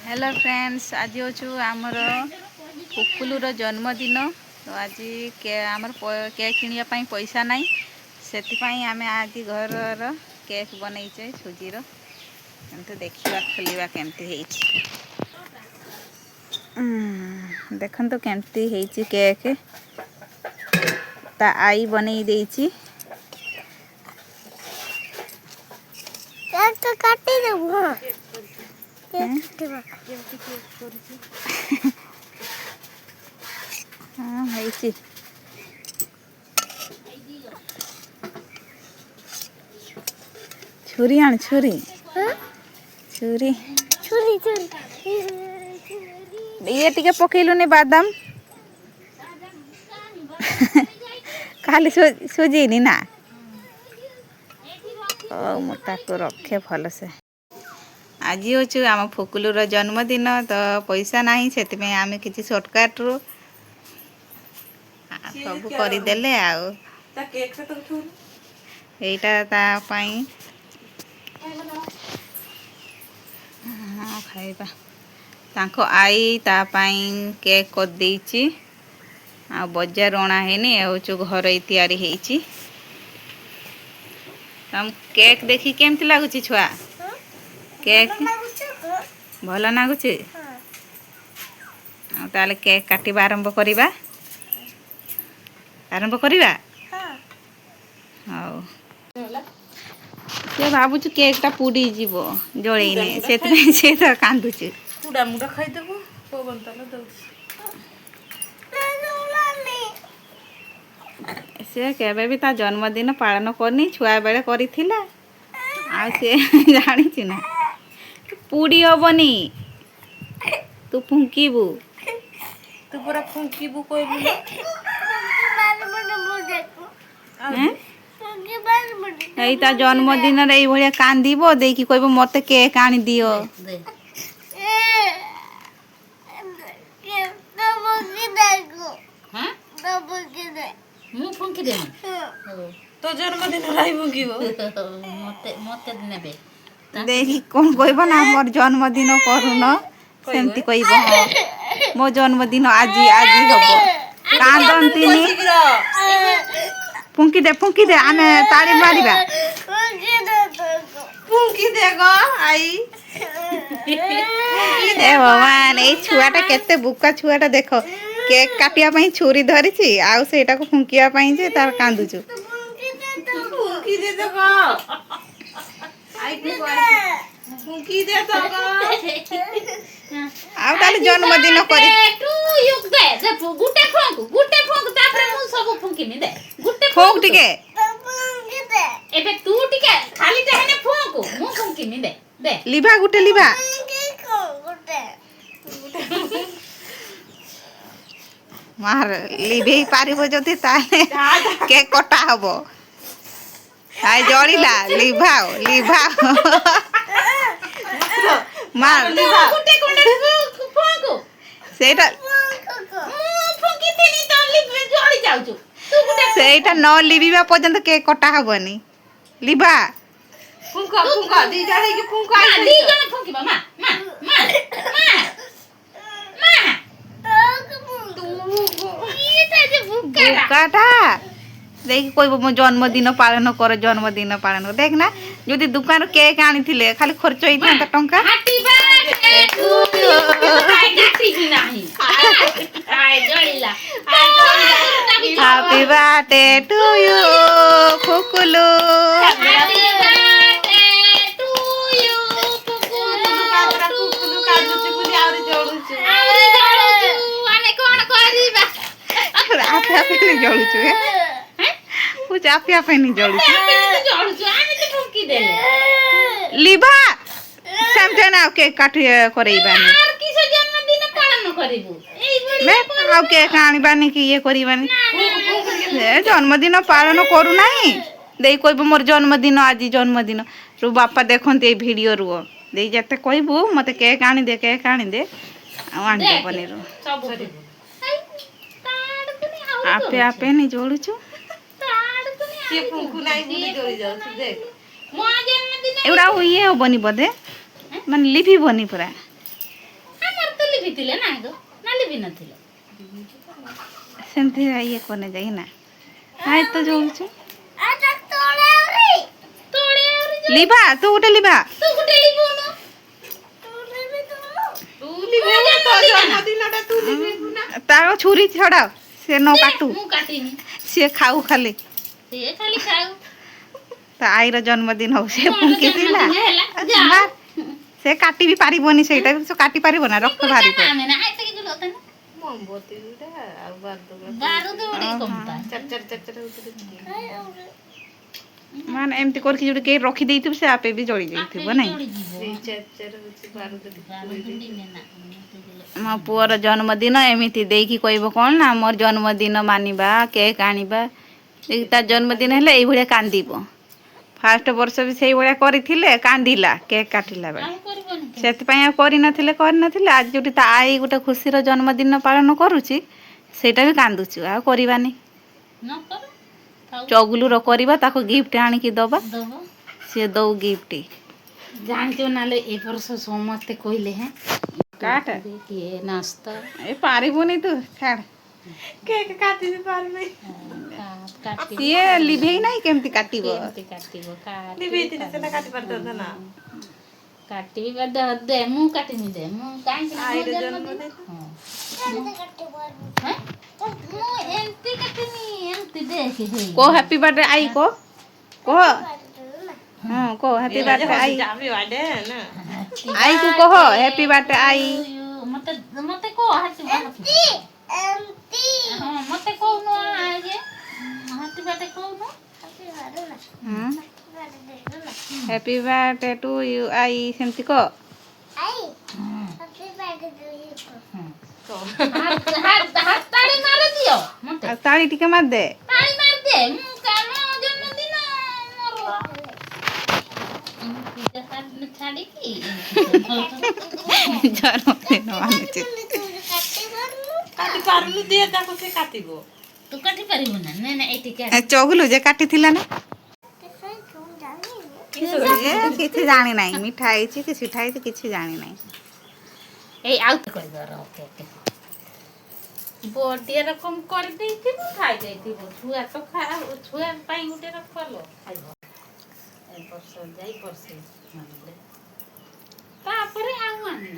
Hello friends, आज हूँ आमर पुकुलुर जन्मदिन। तो आज आमर केक किणवाई पैसा ना से आम आज घर केक बनईचे सुजीर देखा खोलिया केमती देखो तो केमती केक ता आई बनई देची तो काटी देबो हाँ है छुरी आण छुरी छुरी छुरी छुरी ये टिके पकेलुनी बादाम खाली सुजीनी ना मुझे रखे भल से आज हूँ आम फुकुलुर जन्मदिन। तो पैसा ना से आम कि सर्टकट रू सब करदेले आईटा हाँ खाइबा तांको आई तापाई केक कर देची आ बजार अणा है हूँ घर तैयारी होती। तम केक देखी केमती लगुच छुआ केक भल लगुच ताले केक काटिबा आरंभ करिबा हाँ से भावुँ केकटा पुड़ी जीव जलैने से तो कांदुच पुड़ा मुड़ा खाईदेबू पवन ताला दउछ से केबे भी ता जन्मदिन पालन करनी छुआ बेले करिथिला आ से जानी ना पुड़ी हबनी तू फुंकीबू तू पूरा फुंकीबू कहबू एई ता जन्मदिन रे एई भलिया कांदीबो देकी कहबो मते केक आनी दियो मु फुंकी दे तो जन्मदिन राई फुंकीबो मते मते नेबे देखी कौन कहबो ना मोर जन्मदिन करुन सेमती कहबो हाँ मो जन्मदिन आज आज हबो कांदंतीनी फुंकी दे आने ताली मारिबा फुंकी दे गो आई ए भगवान ए छुआटा केते बुका छुआटा देखो केक काटिया पई छुरी धरिछि आउ सेटा को फुंकिया पई जे तार कांदुछु फुंकी दे तो गो आई फुंकी दे तो गो आउ ताले जन्मदिन करी टू युग दे गुटे फोंक तापर मु सब फुंकी नि दे गुटे फोंक टिके एबे तू टिके खाली टहने फोंक मु फुंकी नि दे दे लिभा गुटे लिभा मार लिभे पारिबो जति ताले केक कटा हबो आइ जळिला लिभाओ मार गुटे कोंडे फोंक सेटा मु फुंकी थिनी तो लिबे जळी जाउछु तू गुटे सेटा न लिबिबा पर्यंत केक कटा हबनी लिभा फुंका दी जड़े की फुंका आई दी जने फुंकीबा मा ये त जे भुक्का बुकाटा देखि कहबो मो जन्मदिन पालन कर देख ना जदि दुकान केक आनी थिले खाली खर्च होई था टंका हैप्पी बर्थडे टू यू आई गाठी की नाही आई जळीला हैप्पी बर्थडे टू यू फुकुलु हैप्पी बर्थडे टू यू फुकुलु काजुची बुली आवरी जळुछु आमे कोन करिबा आपे नहीं जळुछु हे कुछ आपे नहीं जळुछु आमे तो फुंकी देले लिबा समझे ना केक काट करैबानी आर किसे जन्मदिन पालन करिबू एई बडी मैं आउ केक आनिबानी कि ये करिबानी जन्मदिन पालन करू नाही देई कहबो मोर जन्मदिन आज जन्मदिन रु बापा देखंते ए वीडियो रु देई जते कहबो मते केक आनी दे आ आनी दे बनेरो सब करिबू ताड़ कुनी आपे आपे नहीं जोड़ुछु ताड़ कुनी से फुंकु नाही बुली जळी जाउछु देख मो जन्मदिन एउडा ये बनी बदे मन लिपि बनी पुरा ହେଇଥିଲେ ନା ଆଗ ନା ଲିଭି ନଥିଲେ ସେମିତି ଇଏ କନେ ଯାଇ ନା ହାଇ ତ ଯୋଉଛୁ ତଳେ ଆହୁରି ଲିଭା ତୁ ଗୋଟେ ଲିଭା ତୁ ଗୋଟେ ଲିଭୁନୁ ତୁ ଲିଭେଇବୁ ତୋ ଜନ୍ମଦିନଟା ତୁ ଲିଭେଇବୁ ନା। ତାର ଛୁରୀ ଛଡାଅ ସେ ନ କାଟୁ ମୁଁ କାଟିନି ସିଏ ଖାଉ ଖାଲି ସିଏ ଖାଲି ଖାଉ ତା ଆଈର ଜନ୍ମଦିନ ହଉ ସେ ମୋର ଫୁଙ୍କିଥିଲା ଜନ୍ମଦିନ ହେଲା, ଆ, ଯା। ବାହାର। ସେ କାଟି ବି ପାରିବନି ସେଇଟା ସେ କାଟି ପାରିବ ନା ରକ୍ତ ବାହାରିବ ଆମେ ନା ଆଇତେ କିଛି ଲୋତେ ନା ମୋମବତୀ ଗୁଡା ଆଉ ବାଦୁଡା ବାରୁଦ ଉଡି ଓହୋ। କମତା ଚର ହଉଥିଲେ ମାନେ ଏମିତି କରିକି ଯୋଉଠି କେହି ରଖିଦେଇଥିବ ସେ ଆପେ ବି ଜଳି ଆପେ ଯାଇଥିବ ବି ନାଇଁ ଜଳି ଯିବ ସେଇ ଚର ହଉଛି ବାରୁଦ ବାରୁଦ ଉଡିନେ ନା ମୋ ପୁଅର ଜନ୍ମଦିନ ଏମିତି ଦେଇକି କହିବ କ'ଣ ନା ମୋର ଜନ୍ମଦିନ ମାନିବା କେକ୍ ଆଣିବା ଦେଇକି ତା ଜନ୍ମଦିନ ହେଲେ ଏଇଭଳିଆ କାନ୍ଦିବ ଫାଷ୍ଟ ବର୍ଷ ବି ସେଇଭଳିଆ କରିଥିଲେ କାନ୍ଦିଲା କେକ୍ କାଟିଲା ବେଳେ ଆଉ କରିବନି କି? ସେଥିପାଇଁ ଆଉ କରିନଥିଲେ ଆଜି ଯୋଉଠି ତା ଆଈ ଗୋଟେ ଖୁସିର ଜନ୍ମଦିନ ପାଳନ କରୁଛି ସେଇଟା ବି କାନ୍ଦୁଛୁ ଆଉ କରିବାନି ନ କରୁ ଥାଉ ଚଗୁଲୁର କରିବା ତାକୁ ଗିଫ୍ଟ ଆଣିକି ଦବା ଦବ ସିଏ ଦଉ ଗିଫ୍ଟ ଜାଣିଛ ନାଲେ ଏ ବର୍ଷ ସମସ୍ତେ କହିଲେ ହେଁ କାଟେ କିଏ ନାସ୍ତା ଏ ପାରିବୁନି ତୁ ଛାଡ଼ କେକ୍ କାଟି ବି ପାରୁନି କାଟିବ ସିଏ ଲିଭେଇ ନାହିଁ କେମିତି କାଟିବ କେମିତି କାଟିବ ଲିଭେଇଥିଲେ ସିନା କାଟି ପାରିଥାନ୍ତା ନା। କାଟିବି ବା ଦେ ମୁଁ କାଟିନି ଦେ ମୁଁ କାହିଁକି ନା ମୋ ଆଈର ଜନ୍ମଦିନ ଜନ୍ମଦିନ। ହଁ ମୁଁ ଏମିତି କାଟିନି ଏମିତି ଦେଖେ ହେଇ କହ ହ୍ୟାପି ବାର୍ଥଡେ ଆଈ କହ କହ ହଁ କହ ହ୍ୟାପି ବାର୍ଥଡେ ଆଈ Happy birthday ନା ଆଈକୁ କହ ହ୍ୟାପି ବାର୍ଥଡେ ଆଈ ମତେ ମତେ କହ ହାତି ହଁ ମତେ କହୁନୁ ଆଗେ ହାତି ବାଟେ କହୁନୁ ହ୍ୟାପି ବାର୍ଥଡେ ଟୁ ୟୁ ଆଈ ସେମିତି କହ ତାଳି ମାର ଦିଅ ମତେ ଆଉ ତାଳି ଟିକେ ମାରିଦେ ତାଳି ମାର ଦେ ମୁଁ କାମ ଜନ୍ମଦିନ ମୋର ପୂଜା ଛାଡ଼ିକି ଜନ୍ମଦିନ ମାନୁଛି କାଟି ପାରୁନି ଦିଏ ତାକୁ ସେ କାଟିବ ତୁ କାଟି ପାରିବୁ ନା ନାଇଁ ନାଇଁ ଏଇଠି ଚଗୁଲୁ ଯେ କାଟିଥିଲା ନା ଏ କିଛି ଜାଣି ନାହିଁ ମିଠା ହେଇଛି କି ସିଠା ହେଇଛି କିଛି ଜାଣି ନାହିଁ ଏଇ ଆଉ ତ କରିବାର ଓକେ ଓକେ ବଡିଆ ରକମ କରିଦେଇଥିବୁ ଖାଇ ଦେଇଥିବୁ ଛୁଆ ତ ଛୁଆ ପାଇଁ ଗୋଟେ ରଖଲ ଖାଇବ ଏ ବର୍ଷ ଯାଇ ବର୍ଷେ ତାପରେ ଆଉ ଆଣିନା